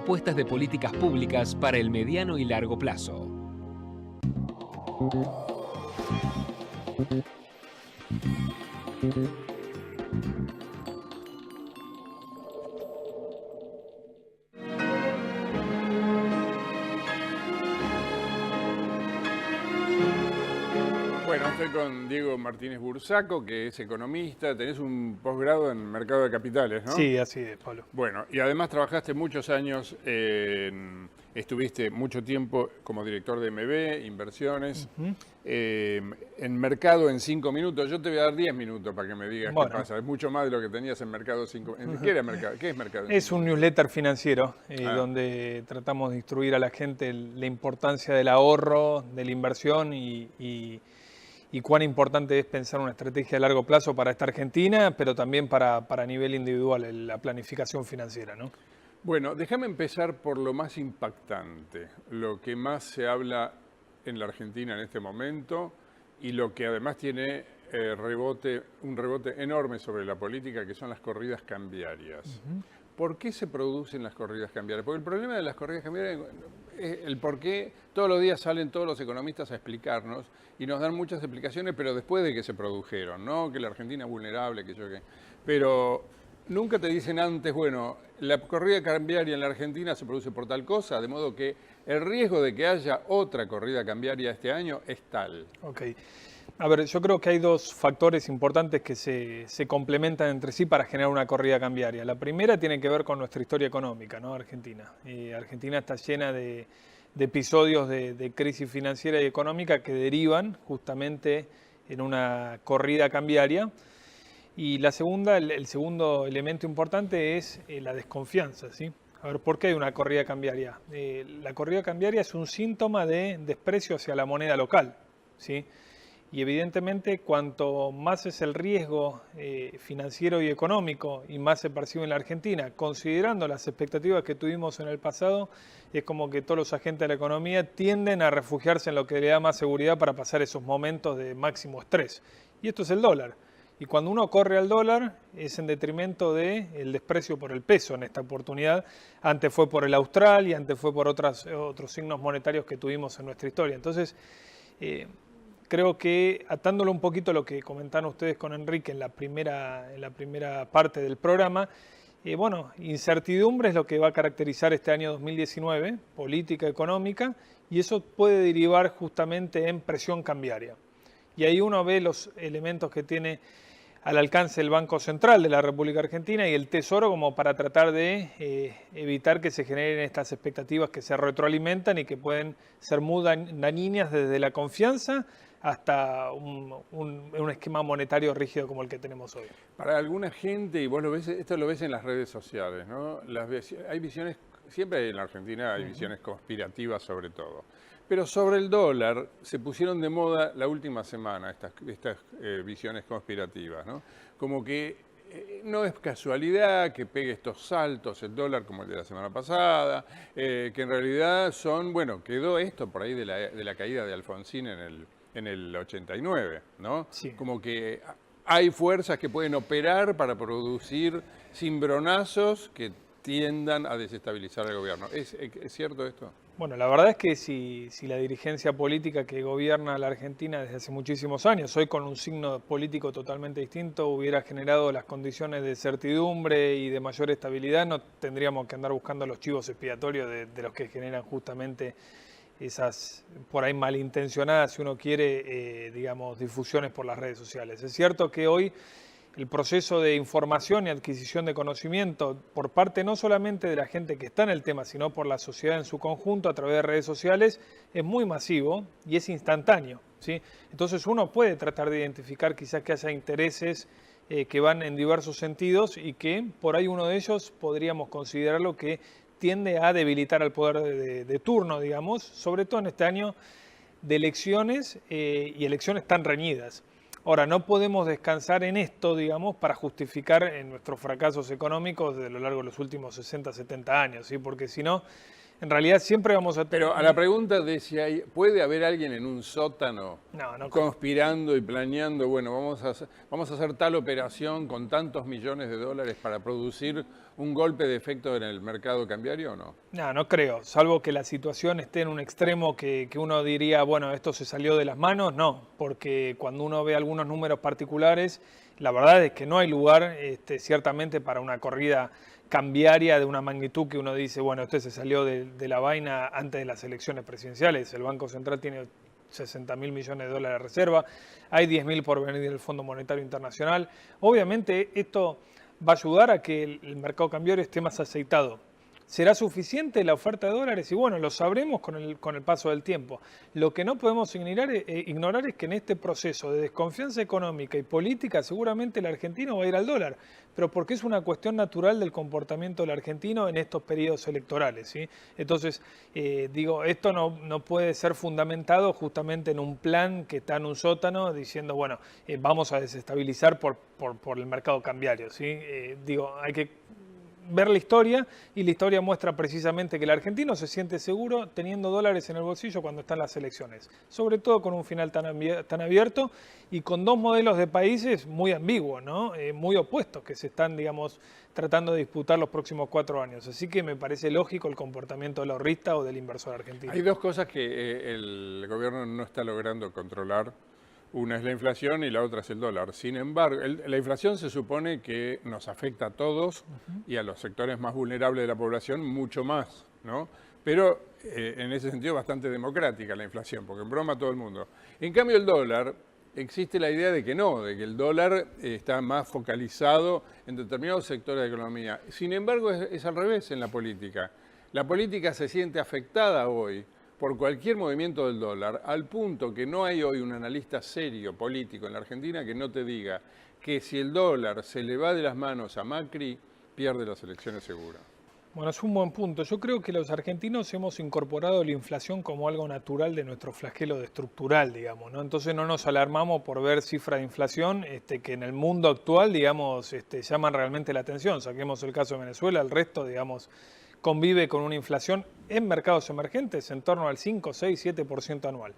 Propuestas de políticas públicas para el mediano y largo plazo. Bueno, estoy con Diego Martínez Bursaco, que es economista. Tenés un posgrado en Mercado de Capitales, ¿no? Sí, así es, Pablo. Bueno, y además trabajaste muchos años, estuviste mucho tiempo como director de MB, inversiones, en Mercado en 5 minutos. Yo te voy a dar 10 minutos para que me digas qué pasa. Es mucho más de lo que tenías en Mercado 5. ¿Qué era Mercado? ¿Qué es Mercado? Es un newsletter financiero donde tratamos de instruir a la gente la importancia del ahorro, de la inversión y cuán importante es pensar una estrategia a largo plazo para esta Argentina, pero también para nivel individual, la planificación financiera, ¿no? Bueno, déjame empezar por lo más impactante, lo que más se habla en la Argentina en este momento y lo que además tiene un rebote enorme sobre la política, que son las corridas cambiarias. ¿Por qué se producen las corridas cambiarias? Porque el problema de las corridas cambiarias es el por qué todos los días salen todos los economistas a explicarnos y nos dan muchas explicaciones, pero después de que se produjeron, ¿no? Que la Argentina es vulnerable, que yo qué. Pero nunca te dicen antes, bueno, la corrida cambiaria en la Argentina se produce por tal cosa, de modo que el riesgo de que haya otra corrida cambiaria este año es tal. Ok. A ver, yo creo que hay dos factores importantes que se complementan entre sí para generar una corrida cambiaria. La primera tiene que ver con nuestra historia económica, ¿no? Argentina. Argentina está llena de episodios de crisis financiera y económica que derivan justamente en una corrida cambiaria. Y la segunda, el segundo elemento importante es la desconfianza, ¿sí? A ver, ¿por qué hay una corrida cambiaria? La corrida cambiaria es un síntoma de desprecio hacia la moneda local, ¿sí? Y evidentemente cuanto más es el riesgo financiero y económico y más se percibe en la Argentina, considerando las expectativas que tuvimos en el pasado, es como que todos los agentes de la economía tienden a refugiarse en lo que le da más seguridad para pasar esos momentos de máximo estrés. Y esto es el dólar. Y cuando uno corre al dólar es en detrimento del desprecio por el peso en esta oportunidad. Antes fue por el austral y antes fue por otros signos monetarios que tuvimos en nuestra historia. Entonces, creo que atándolo un poquito a lo que comentaron ustedes con Enrique en la primera parte del programa, bueno, incertidumbre es lo que va a caracterizar este año 2019, política económica, y eso puede derivar justamente en presión cambiaria. Y ahí uno ve los elementos que tiene al alcance el Banco Central de la República Argentina y el Tesoro como para tratar de evitar que se generen estas expectativas que se retroalimentan y que pueden ser muy dañinas desde la confianza hasta un esquema monetario rígido como el que tenemos hoy. Para alguna gente, y vos lo ves, esto lo ves en las redes sociales, ¿no? Hay visiones, siempre en la Argentina hay visiones conspirativas sobre todo. Pero sobre el dólar se pusieron de moda la última semana estas visiones conspirativas, ¿no? Como que no es casualidad que pegue estos saltos el dólar como el de la semana pasada, que en realidad son, bueno, quedó esto por ahí de la caída de Alfonsín en el 89, ¿no? Sí. Como que hay fuerzas que pueden operar para producir cimbronazos que tiendan a desestabilizar el gobierno. ¿Es cierto esto? Bueno, la verdad es que si la dirigencia política que gobierna la Argentina desde hace muchísimos años, hoy con un signo político totalmente distinto, hubiera generado las condiciones de certidumbre y de mayor estabilidad, no tendríamos que andar buscando los chivos expiatorios de los que generan justamente esas, por ahí malintencionadas, si uno quiere, digamos, difusiones por las redes sociales. Es cierto que hoy el proceso de información y adquisición de conocimiento por parte no solamente de la gente que está en el tema, sino por la sociedad en su conjunto a través de redes sociales, es muy masivo y es instantáneo, ¿sí? Entonces uno puede tratar de identificar quizás que haya intereses que van en diversos sentidos y que por ahí uno de ellos podríamos considerarlo que tiende a debilitar al poder de turno, digamos, sobre todo en este año de elecciones y elecciones tan reñidas. Ahora, no podemos descansar en esto, digamos, para justificar nuestros fracasos económicos de lo largo de los últimos 60, 70 años, ¿sí? Porque si no, En realidad siempre vamos a tener... Pero a la pregunta de si puede haber alguien en un sótano No, conspirando y planeando, bueno, vamos a hacer tal operación con tantos millones de dólares para producir un golpe de efecto en el mercado cambiario, ¿o no? No creo, salvo que la situación esté en un extremo que uno diría, bueno, esto se salió de las manos, no, porque cuando uno ve algunos números particulares, la verdad es que no hay lugar ciertamente para una corrida cambiaria de una magnitud que uno dice, bueno, este se salió de la vaina antes de las elecciones presidenciales. El Banco Central tiene 60.000 millones de dólares de reserva, hay 10.000 por venir del Fondo Monetario Internacional. Obviamente esto va a ayudar a que el mercado cambiario esté más aceitado. ¿Será suficiente la oferta de dólares? Y bueno, lo sabremos con el paso del tiempo. Lo que no podemos ignorar es que en este proceso de desconfianza económica y política seguramente el argentino va a ir al dólar, pero porque es una cuestión natural del comportamiento del argentino en estos periodos electorales, ¿sí? Entonces, esto no puede ser fundamentado justamente en un plan que está en un sótano diciendo, bueno, vamos a desestabilizar por el mercado cambiario, ¿sí? Hay que ver la historia, y la historia muestra precisamente que el argentino se siente seguro teniendo dólares en el bolsillo cuando están las elecciones, sobre todo con un final tan abierto y con dos modelos de países muy ambiguos, ¿no? Muy opuestos, que se están, tratando de disputar los próximos 4 años. Así que me parece lógico el comportamiento del ahorrista o del inversor argentino. Hay dos cosas que el gobierno no está logrando controlar. Una es la inflación y la otra es el dólar. Sin embargo, la inflación se supone que nos afecta a todos y a los sectores más vulnerables de la población mucho más, ¿no? Pero en ese sentido bastante democrática la inflación, porque en broma todo el mundo. En cambio el dólar, existe la idea de que no, de que el dólar está más focalizado en determinados sectores de la economía. Sin embargo es al revés en la política. La política se siente afectada hoy por cualquier movimiento del dólar, al punto que no hay hoy un analista serio político en la Argentina que no te diga que si el dólar se le va de las manos a Macri, pierde las elecciones seguras. Bueno, es un buen punto. Yo creo que los argentinos hemos incorporado la inflación como algo natural de nuestro flagelo estructural, ¿no? Entonces no nos alarmamos por ver cifras de inflación que en el mundo actual, llaman realmente la atención. Saquemos el caso de Venezuela, el resto, convive con una inflación en mercados emergentes en torno al 5, 6, 7% anual.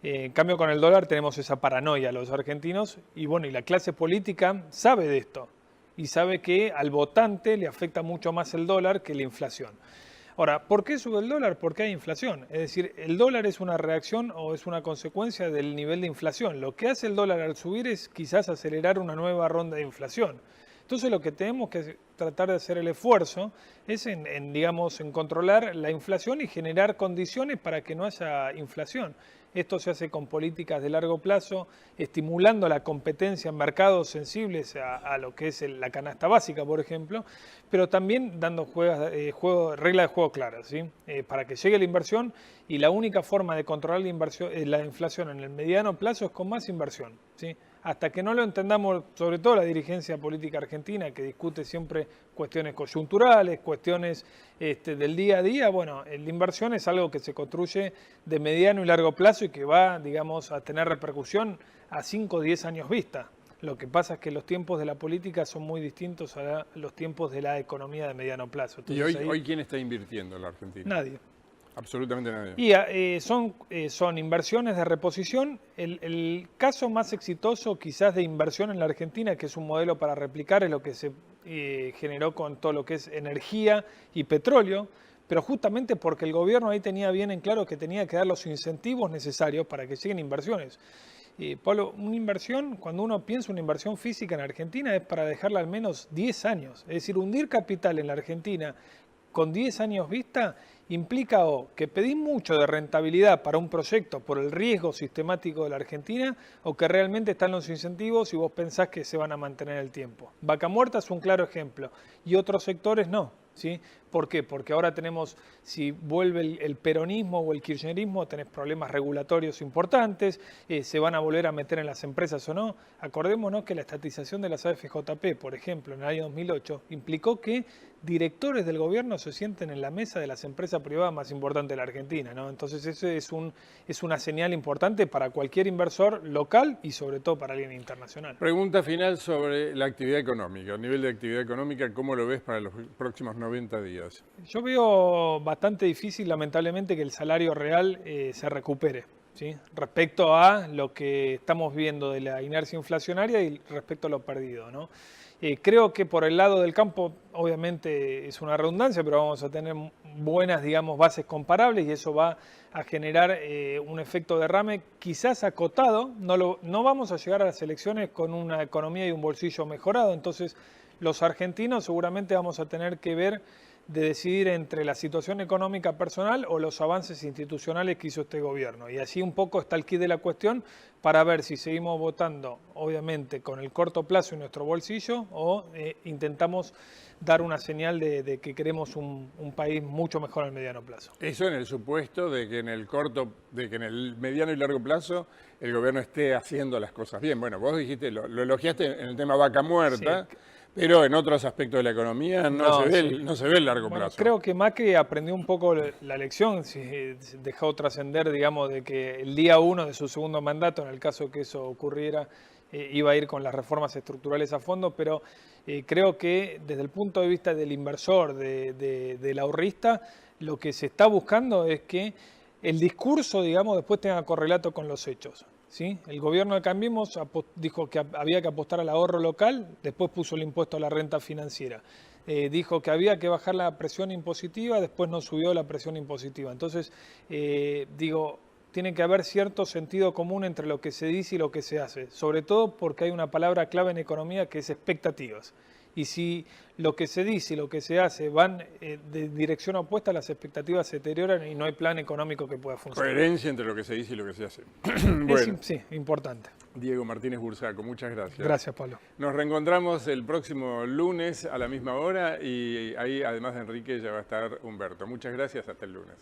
En cambio, con el dólar tenemos esa paranoia los argentinos y la clase política sabe de esto y sabe que al votante le afecta mucho más el dólar que la inflación. Ahora, ¿por qué sube el dólar? Porque hay inflación. Es decir, el dólar es una reacción o es una consecuencia del nivel de inflación. Lo que hace el dólar al subir es quizás acelerar una nueva ronda de inflación. Entonces lo que tenemos que tratar de hacer el esfuerzo es en controlar la inflación y generar condiciones para que no haya inflación. Esto se hace con políticas de largo plazo, estimulando la competencia en mercados sensibles a lo que es la canasta básica, por ejemplo, pero también dando reglas de juego claras, ¿sí? Para que llegue la inversión, y la única forma de controlar la inflación en el mediano plazo es con más inversión, ¿sí? Hasta que no lo entendamos, sobre todo la dirigencia política argentina, que discute siempre cuestiones coyunturales, cuestiones del día a día, la inversión es algo que se construye de mediano y largo plazo y que va, a tener repercusión a 5 o 10 años vista. Lo que pasa es que los tiempos de la política son muy distintos a los tiempos de la economía de mediano plazo. Entonces, ¿y hoy quién está invirtiendo en la Argentina? Nadie. Absolutamente nadie. Y son inversiones de reposición. El caso más exitoso quizás de inversión en la Argentina, que es un modelo para replicar, es lo que se generó con todo lo que es energía y petróleo, pero justamente porque el gobierno ahí tenía bien en claro que tenía que dar los incentivos necesarios para que lleguen inversiones. Pablo, una inversión, cuando uno piensa una inversión física en Argentina, es para dejarla al menos 10 años. Es decir, hundir capital en la Argentina con 10 años vista implica que pedís mucho de rentabilidad para un proyecto por el riesgo sistemático de la Argentina, o que realmente están los incentivos y vos pensás que se van a mantener el tiempo. Vaca Muerta es un claro ejemplo, y otros sectores no, ¿sí? ¿Por qué? Porque ahora tenemos, si vuelve el peronismo o el kirchnerismo, tenés problemas regulatorios importantes, se van a volver a meter en las empresas o no. Acordémonos que la estatización de las AFJP, por ejemplo, en el año 2008, implicó que directores del gobierno se sienten en la mesa de las empresas privadas más importantes de la Argentina, ¿no? Entonces eso es una señal importante para cualquier inversor local y sobre todo para alguien internacional. Pregunta final sobre la actividad económica, el nivel de actividad económica, ¿cómo lo ves para los próximos 90 días? Yo veo bastante difícil, lamentablemente, que el salario real se recupere, ¿sí? Respecto a lo que estamos viendo de la inercia inflacionaria y respecto a lo perdido, ¿no? Creo que por el lado del campo, obviamente es una redundancia, pero vamos a tener buenas, digamos, bases comparables y eso va a generar un efecto derrame quizás acotado. No vamos a llegar a las elecciones con una economía y un bolsillo mejorado, entonces los argentinos seguramente vamos a tener que ver de decidir entre la situación económica personal o los avances institucionales que hizo este gobierno. Y así un poco está el quid de la cuestión para ver si seguimos votando, obviamente, con el corto plazo en nuestro bolsillo o intentamos dar una señal de que queremos un país mucho mejor en el mediano plazo. Eso en el supuesto de que en el mediano y largo plazo el gobierno esté haciendo las cosas bien. Bueno, vos dijiste, lo elogiaste en el tema vaca muerta. Sí. Pero en otros aspectos de la economía no se ve el largo plazo. Creo que Macri aprendió un poco la lección, dejó trascender, digamos, de que el día 1 de su segundo mandato, en el caso que eso ocurriera, iba a ir con las reformas estructurales a fondo, pero creo que desde el punto de vista del inversor, del ahorrista, lo que se está buscando es que el discurso, digamos, después tenga correlato con los hechos. ¿Sí? El gobierno de Cambiemos dijo que había que apostar al ahorro local, después puso el impuesto a la renta financiera. Dijo que había que bajar la presión impositiva, después no subió la presión impositiva. Entonces, tiene que haber cierto sentido común entre lo que se dice y lo que se hace, sobre todo porque hay una palabra clave en economía que es expectativas. Y si lo que se dice y lo que se hace van de dirección opuesta, las expectativas se deterioran y no hay plan económico que pueda funcionar. Coherencia entre lo que se dice y lo que se hace. Bueno, sí, importante. Diego Martínez Bursaco, muchas gracias. Gracias, Pablo. Nos reencontramos el próximo lunes a la misma hora y ahí, además de Enrique, ya va a estar Humberto. Muchas gracias, hasta el lunes.